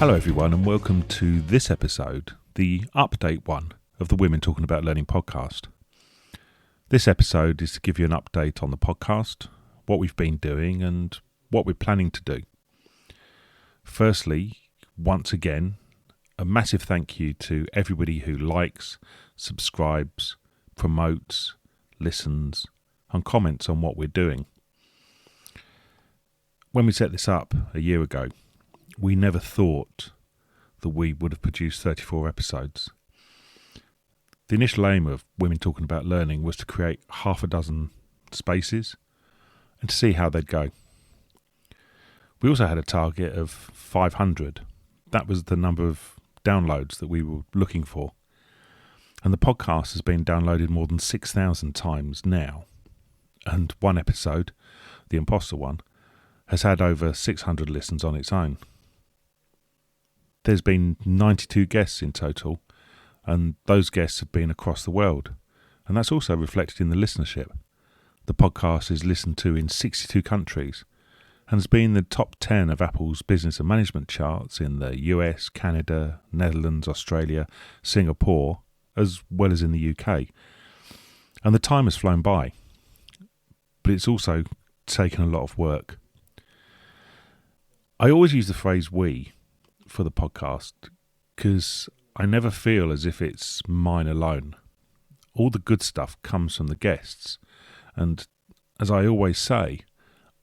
Hello everyone and welcome to this episode, the update one of the Women Talking About Learning podcast. This episode is to give you an update on the podcast, what we've been doing and what we're planning to do. Firstly, once again, a massive thank you to everybody who likes, subscribes, promotes, listens and comments on what we're doing. When we set this up a year ago, we never thought that we would have produced 34 episodes. The initial aim of Women Talking About Learning was to create half a dozen spaces and to see how they'd go. We also had a target of 500. That was the number of downloads that we were looking for. And the podcast has been downloaded more than 6,000 times now. And one episode, the Imposter one, has had over 600 listens on its own. There's been 92 guests in total, and those guests have been across the world. And that's also reflected in the listenership. The podcast is listened to in 62 countries and has been in the top 10 of Apple's business and management charts in the US, Canada, Netherlands, Australia, Singapore, as well as in the UK. And the time has flown by, but it's also taken a lot of work. I always use the phrase we for the podcast because I never feel as if it's mine alone. All the good stuff comes from the guests, and as I always say,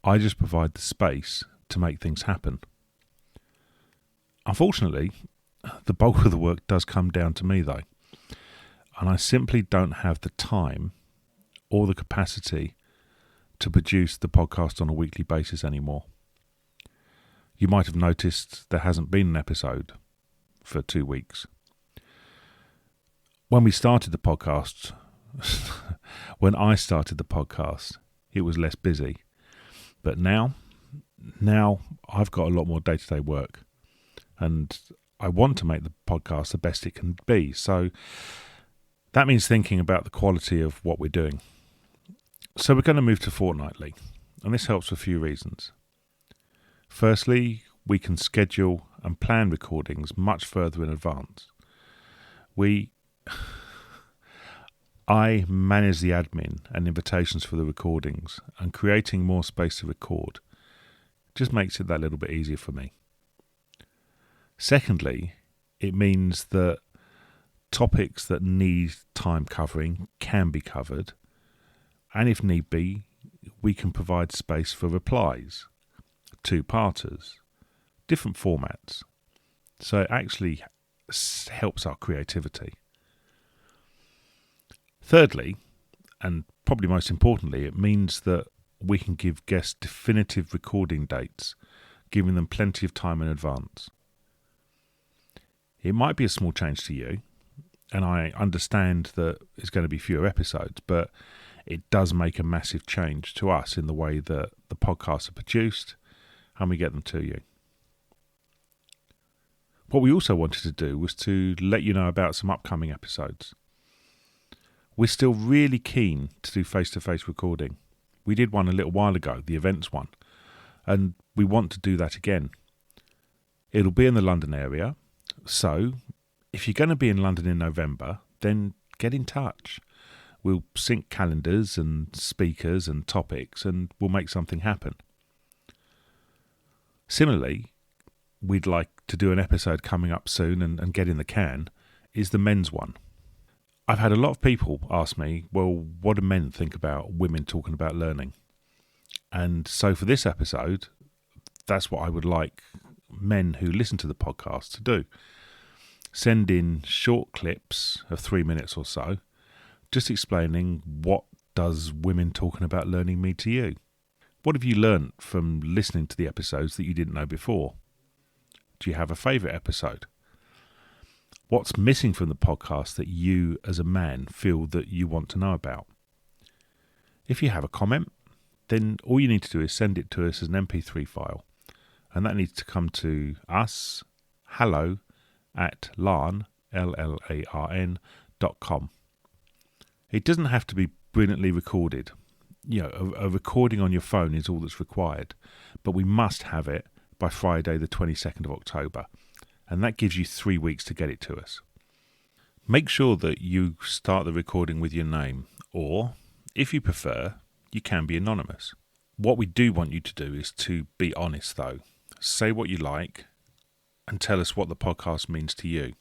I just provide the space to make things happen. Unfortunately, the bulk of the work does come down to me though, and I simply don't have the time or the capacity to produce the podcast on a weekly basis anymore. You might have noticed there hasn't been an episode for 2 weeks. When we started the podcast, when I started the podcast, it was less busy. But now I've got a lot more day-to-day work. And I want to make the podcast the best it can be. So that means thinking about the quality of what we're doing. So we're going to move to fortnightly. And this helps for a few reasons. Firstly, we can schedule and plan recordings much further in advance. I manage the admin and invitations for the recordings, and creating more space to record just makes it that little bit easier for me. Secondly, it means that topics that need time covering can be covered, and if need be, we can provide space for replies. Two-parters, different formats. So it actually helps our creativity. Thirdly, and probably most importantly, it means that we can give guests definitive recording dates, giving them plenty of time in advance. It might be a small change to you, and I understand that it's going to be fewer episodes, but it does make a massive change to us in the way that the podcasts are produced and we get them to you. What we also wanted to do was to let you know about some upcoming episodes. We're still really keen to do face-to-face recording. We did one a little while ago, the events one, and we want to do that again. It'll be in the London area, so if you're going to be in London in November, then get in touch. We'll sync calendars and speakers and topics and we'll make something happen. Similarly, we'd like to do an episode coming up soon and get in the can, is the men's one. I've had a lot of people ask me, well, what do men think about women talking about learning? And so for this episode, that's what I would like men who listen to the podcast to do. Send in short clips of 3 minutes or so, just explaining what does women talking about learning mean to you? What have you learnt from listening to the episodes that you didn't know before? Do you have a favourite episode? What's missing from the podcast that you as a man feel that you want to know about? If you have a comment, then all you need to do is send it to us as an MP3 file. And that needs to come to us, hello@larn, LLARN.com. It doesn't have to be brilliantly recorded. You know, a recording on your phone is all that's required, but we must have it by Friday the 22nd of October. and that gives you 3 weeks to get it to us. Make sure that you start the recording with your name, or, if you prefer, you can be anonymous. What we do want you to do is to be honest, though. Say what you like and tell us what the podcast means to you.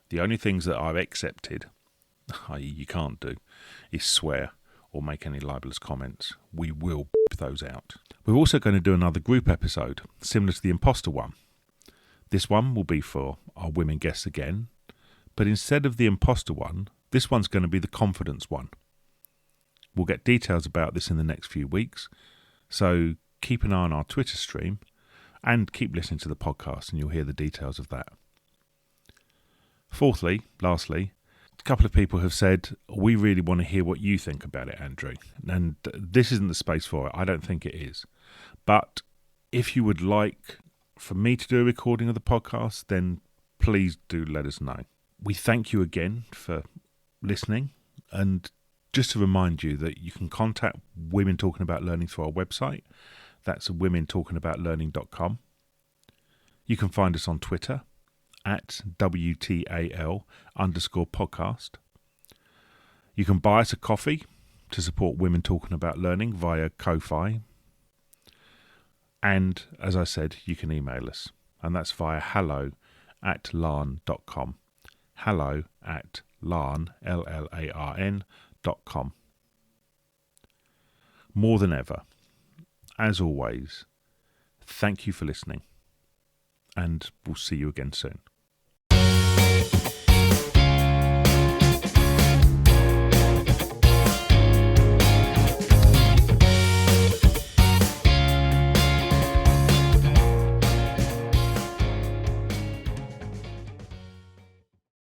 The only things that are accepted, i.e. you can't do, is swear or make any libelous comments. We will beep those out. We're also going to do another group episode, similar to the imposter one. This one will be for our women guests again, but instead of the imposter one, this one's going to be the confidence one. We'll get details about this in the next few weeks, so keep an eye on our Twitter stream and keep listening to the podcast and you'll hear the details of that. Lastly, a couple of people have said, we really want to hear what you think about it, Andrew. And this isn't the space for it. I don't think it is. But if you would like for me to do a recording of the podcast, then please do let us know. We thank you again for listening. And just to remind you that you can contact Women Talking About Learning through our website. That's womentalkingaboutlearning.com. You can find us on Twitter at WTAL_podcast. You can buy us a coffee to support Women Talking About Learning via Ko-Fi. And as I said, you can email us, and that's via hello@larn.com. hello@larn, LLARN.com. More than ever, as always, thank you for listening, and we'll see you again soon.